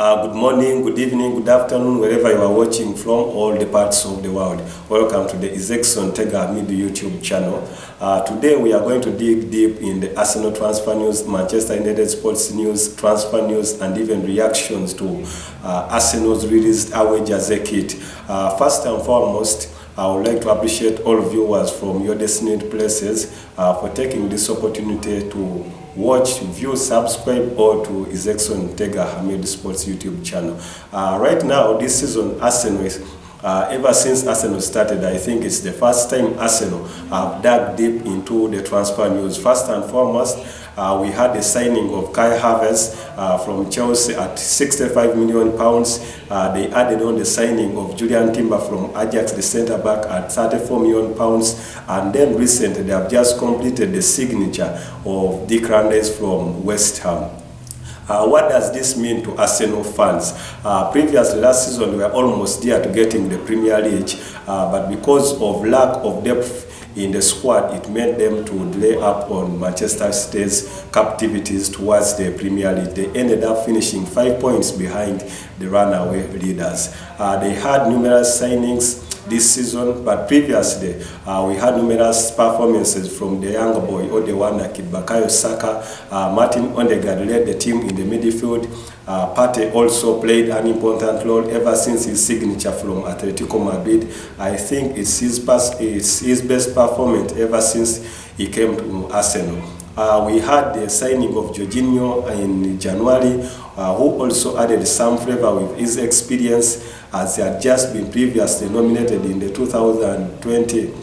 Good morning, good evening, good afternoon, wherever you are watching from all the parts of the world. Welcome to the Isaacson Tega Media YouTube channel. Today we are going to dig deep in the Arsenal transfer news, Manchester United sports news, transfer news, and even reactions to Arsenal's released away jersey kit. First and foremost, I would like to appreciate all viewers from your destined places for taking this opportunity to watch, view, subscribe or to Isaacson Tega Hamid Sports YouTube channel. Right now, this season, Arsenal is, ever since Arsenal started, I think it's the first time Arsenal have dug deep into the transfer news. First and foremost, we had the signing of Kai Havertz from Chelsea at £65 million. They added on the signing of Julian Timber from Ajax, the centre-back, at £34 million. And then recently, they have just completed the signature of Declan Rice from West Ham. What does this mean to Arsenal fans? Previously, last season, we were almost there to getting the Premier League, but because of lack of depth in the squad, it made them to lay up on Manchester City's captivities towards the Premier League. They ended up finishing 5 points behind the runaway leaders. They had numerous signings this season, but previously we had numerous performances from the younger boy Odewana Kibakayo Saka. Martin Odegaard led the team in the midfield. Partey also played an important role ever since his signature from Atletico Madrid. I think it's his best performance ever since he came to Arsenal. We had the signing of Jorginho in January, who also added some flavor with his experience, as he had just been previously nominated in the 2020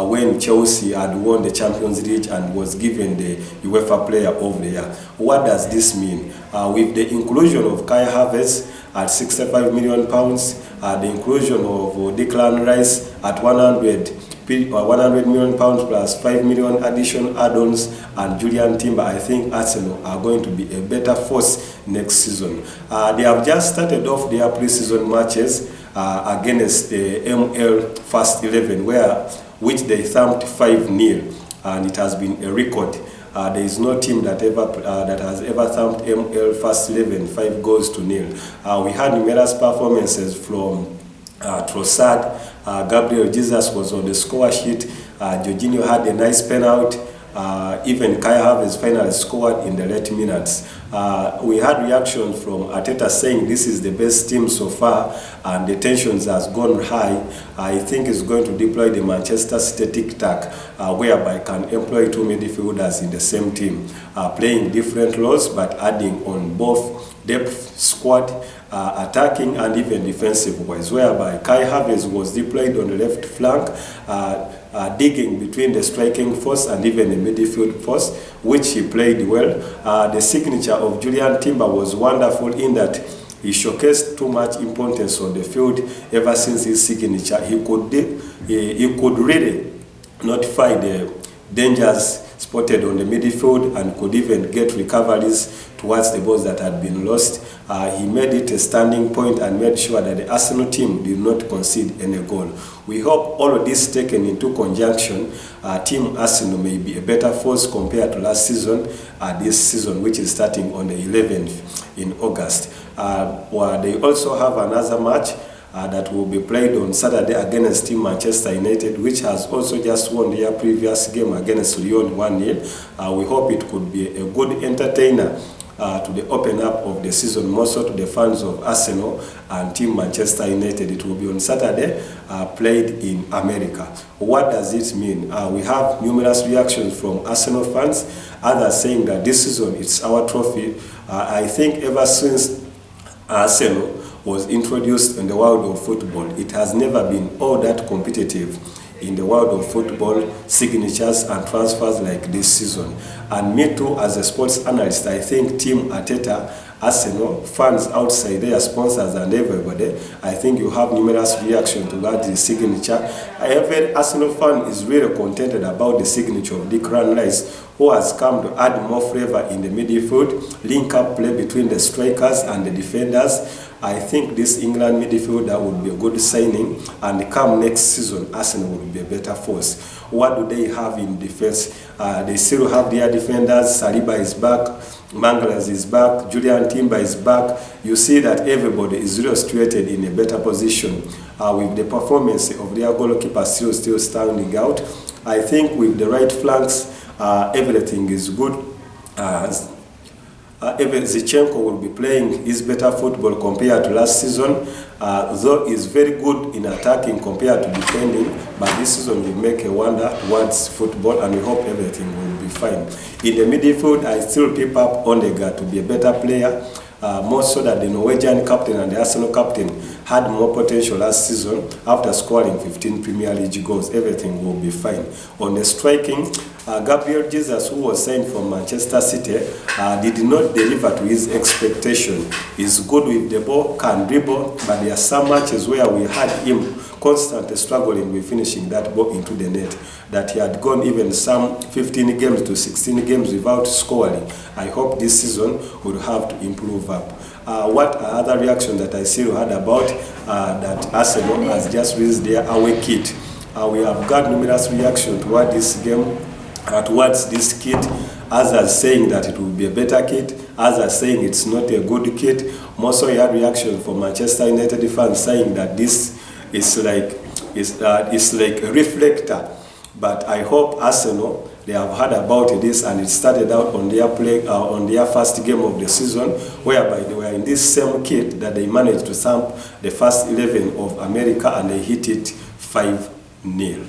when Chelsea had won the Champions League and was given the UEFA Player of the Year. What does this mean? With the inclusion of Kai Havertz at £65 million, the inclusion of Declan Rice at 100 million pounds plus 5 million additional add-ons, and Julian Timber, I think Arsenal are going to be a better force next season. They have just started off their pre-season matches against the ML First 11, which they thumped 5-0, and it has been a record. There is no team that has ever thumped ML First 11 5-0. We had numerous performances from Trossard. Gabriel Jesus was on the score sheet. Jorginho had a nice penalty. Even Kai Havertz finally scored in the late minutes. We had reactions from Arteta saying this is the best team so far, and the tensions has gone high. I think he's going to deploy the Manchester City tic-tac, whereby can employ two midfielders in the same team, playing different roles but adding on both depth, squad, attacking and even defensive wise, whereby Kai Havertz was deployed on the left flank, digging between the striking force and even the midfield force, which he played well. The signature of Julian Timber was wonderful in that he showcased too much importance on the field ever since his signature. He could really notify the dangers spotted on the midfield and could even get recoveries towards the balls that had been lost. He made it a standing point and made sure that the Arsenal team did not concede any goal. We hope all of this taken into conjunction, Team Arsenal may be a better force compared to last season, this season, which is starting on the 11th in August. They also have another match that will be played on Saturday against Team Manchester United, which has also just won their previous game against Lyon 1-0. We hope it could be a good entertainer to the open up of the season, more so to the fans of Arsenal and Team Manchester United. It will be on Saturday, played in America. What does it mean? We have numerous reactions from Arsenal fans, others saying that this season it's our trophy. I think ever since Arsenal was introduced in the world of football, it has never been all that competitive in the world of football, signatures and transfers like this season. And me too, as a sports analyst, I think Team Arteta, Arsenal, fans outside, their sponsors and everybody, I think you have numerous reactions to that the signature. Every Arsenal fan is really contented about the signature of Declan Rice, who has come to add more flavor in the midfield, link up play between the strikers and the defenders. I think this England midfielder would be a good signing, and come next season, Arsenal will be a better force. What do they have in defense? They still have their defenders. Saliba is back. Manglas is back, Julian Timber is back. You see that everybody is really situated in a better position with the performance of their goalkeeper still standing out. I think with the right flanks, everything is good. Zichenko will be playing his better football compared to last season, though he's very good in attacking compared to defending, but this season will make a wonder towards football, and we hope everything will be fine. In the midfield, I still pick up Ondega to be a better player, more so that the Norwegian captain and the Arsenal captain had more potential last season after scoring 15 Premier League goals. Everything will be fine. On the striking, Gabriel Jesus, who was signed from Manchester City, did not deliver to his expectation. He's good with the ball, can dribble, but there are some matches where we had him constantly struggling with finishing that ball into the net, that he had gone even some 15 games to 16 games without scoring. I hope this season will have to improve up. What are other reactions that I still heard about that Arsenal has just released their away kit? We have got numerous reactions toward this game, towards this kit. Others saying that it will be a better kit, others saying it's not a good kit. Also, we had reaction from Manchester United fans saying that this is like a reflector. But I hope Arsenal, they have heard about this, and it started out on their on their first game of the season, whereby they were in this same kit that they managed to stamp the first 11 of America, and they hit it 5-0.